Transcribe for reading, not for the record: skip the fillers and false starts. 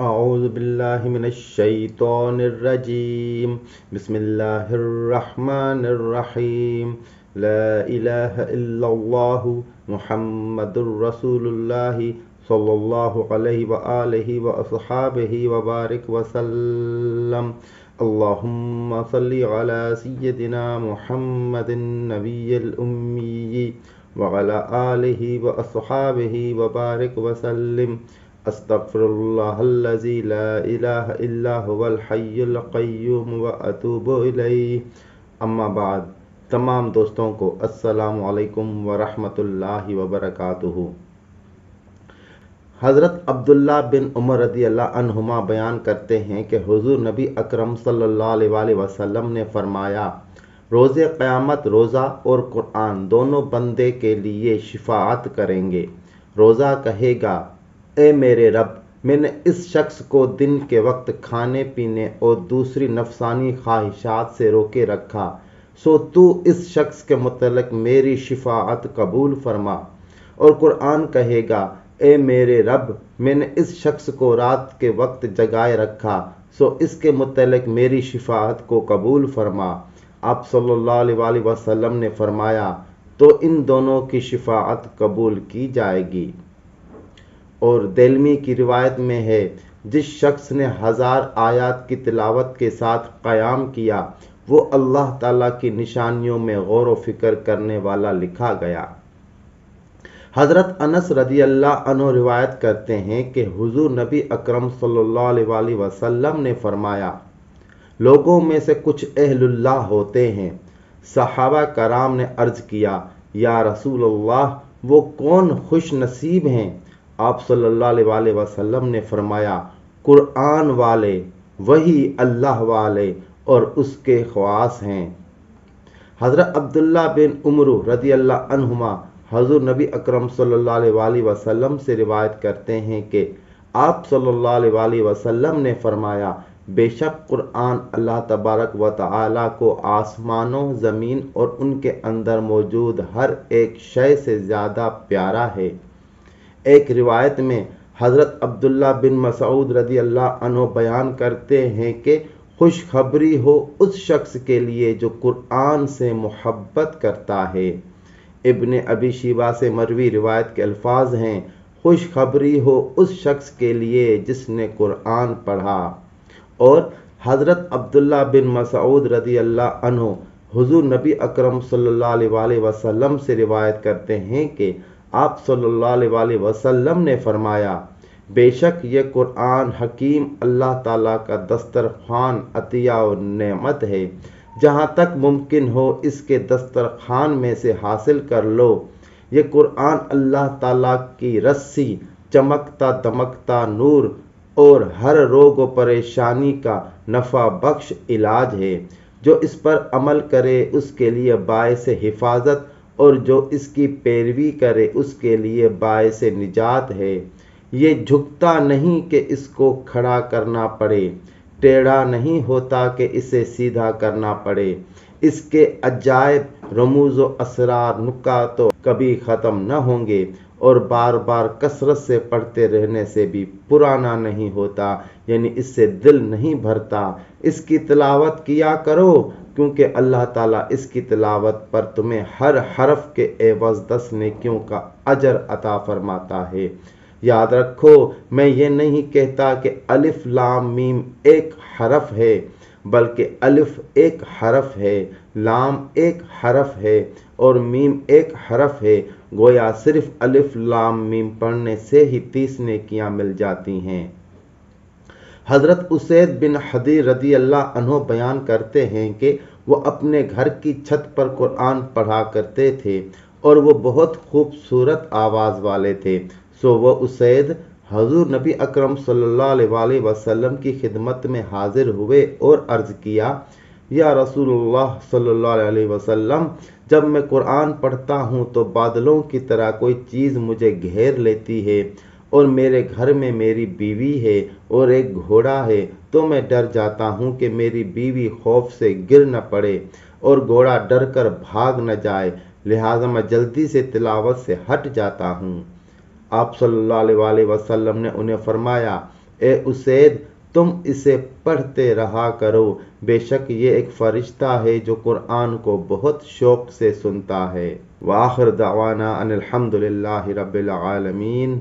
أعوذ بالله من الشيطان الرجيم. بسم الله الرحمن الرحيم. لا إله إلا الله محمد رسول الله صلى الله عليه وآله وأصحابه وبارك وسلم. اللهم صل على سيدنا محمد النبي الأمي وعلى آله وأصحابه وبارك وسلم. استغفر اللہ الذی لا الہ الا هو الحی القیوم واتوب الیہ. اما بعد، تمام دوستوں کو السلام علیکم ورحمۃ اللہ وبرکاتہ. حضرت عبداللہ بن عمر رضی اللہ عنہما بیان کرتے ہیں کہ حضور نبی اکرم صلی اللہ علیہ وسلم نے فرمایا، روز قیامت روزہ اور قرآن دونوں بندے کے لیے شفاعت کریں گے. روزہ کہے گا، اے میرے رب، میں نے اس شخص کو دن کے وقت کھانے پینے اور دوسری نفسانی خواہشات سے روکے رکھا، سو تو اس شخص کے متعلق میری شفاعت قبول فرما. اور قرآن کہے گا، اے میرے رب، میں نے اس شخص کو رات کے وقت جگائے رکھا، سو اس کے متعلق میری شفاعت کو قبول فرما. آپ صلی اللہ علیہ وسلم نے فرمایا، تو ان دونوں کی شفاعت قبول کی جائے گی. اور دلمی کی روایت میں ہے، جس شخص نے 1000 آیات کی تلاوت کے ساتھ قیام کیا، وہ اللہ تعالیٰ کی نشانیوں میں غور و فکر کرنے والا لکھا گیا. حضرت انس رضی اللہ عنہ روایت کرتے ہیں کہ حضور نبی اکرم صلی اللہ علیہ وسلم نے فرمایا، لوگوں میں سے کچھ اہل اللہ ہوتے ہیں. صحابہ کرام نے عرض کیا، یا رسول اللہ، وہ کون خوش نصیب ہیں؟ آپ صلی اللہ علیہ وسلم نے فرمایا، قرآن والے، وہی اللہ والے اور اس کے خواص ہیں. حضرت عبداللہ بن عمر رضی اللہ عنہما حضور نبی اکرم صلی اللہ علیہ وسلم سے روایت کرتے ہیں کہ آپ صلی اللہ علیہ وسلم نے فرمایا، بے شک قرآن اللہ تبارک و تعالیٰ کو آسمانوں، زمین اور ان کے اندر موجود ہر ایک شے سے زیادہ پیارا ہے. ایک روایت میں حضرت عبداللہ بن مسعود رضی اللہ عنہ بیان کرتے ہیں کہ خوشخبری ہو اس شخص کے لیے جو قرآن سے محبت کرتا ہے. ابن ابی شیبہ سے مروی روایت کے الفاظ ہیں، خوشخبری ہو اس شخص کے لیے جس نے قرآن پڑھا. اور حضرت عبداللہ بن مسعود رضی اللہ عنہ حضور نبی اکرم صلی اللہ علیہ وسلم سے روایت کرتے ہیں کہ آپ صلی اللہ علیہ وسلم نے فرمایا، بے شک یہ قرآن حکیم اللہ تعالیٰ کا دسترخوان عطیہ و نعمت ہے. جہاں تک ممکن ہو اس کے دسترخوان میں سے حاصل کر لو. یہ قرآن اللہ تعالیٰ کی رسی، چمکتا دمکتا نور اور ہر روگ و پریشانی کا نفع بخش علاج ہے. جو اس پر عمل کرے اس کے لیے باعث حفاظت اور جو اس کی پیروی کرے اس کے لیے باعث نجات ہے. یہ جھکتا نہیں کہ اس کو کھڑا کرنا پڑے، ٹیڑھا نہیں ہوتا کہ اسے سیدھا کرنا پڑے. اس کے عجائب، رموز و اسرار، نکات تو کبھی ختم نہ ہوں گے، اور بار بار کثرت سے پڑھتے رہنے سے بھی پرانا نہیں ہوتا، یعنی اس سے دل نہیں بھرتا. اس کی تلاوت کیا کرو، کیونکہ اللہ تعالیٰ اس کی تلاوت پر تمہیں ہر حرف کے عوض 10 نیکیوں کا اجر عطا فرماتا ہے. یاد رکھو، میں یہ نہیں کہتا کہ الف لام میم ایک حرف ہے، بلکہ الف ایک حرف ہے، لام ایک حرف ہے اور میم ایک حرف ہے. گویا صرف الف لام میم پڑھنے سے ہی 30 نیکیاں مل جاتی ہیں. حضرت اسید بن حضیر رضی اللہ عنہ بیان کرتے ہیں کہ وہ اپنے گھر کی چھت پر قرآن پڑھا کرتے تھے اور وہ بہت خوبصورت آواز والے تھے. سو وہ اسید حضور نبی اکرم صلی اللہ علیہ وسلم کی خدمت میں حاضر ہوئے اور عرض کیا، یا رسول اللہ صلی اللہ علیہ وسلم، جب میں قرآن پڑھتا ہوں تو بادلوں کی طرح کوئی چیز مجھے گھیر لیتی ہے، اور میرے گھر میں میری بیوی ہے اور ایک گھوڑا ہے، تو میں ڈر جاتا ہوں کہ میری بیوی خوف سے گر نہ پڑے اور گھوڑا ڈر کر بھاگ نہ جائے، لہٰذا میں جلدی سے تلاوت سے ہٹ جاتا ہوں. آپ صلی اللہ علیہ وسلم نے انہیں فرمایا، اے اسید تم اسے پڑھتے رہا کرو، بے شک یہ ایک فرشتہ ہے جو قرآن کو بہت شوق سے سنتا ہے۔ وآخر دعوانا ان الحمد للہ رب العالمین۔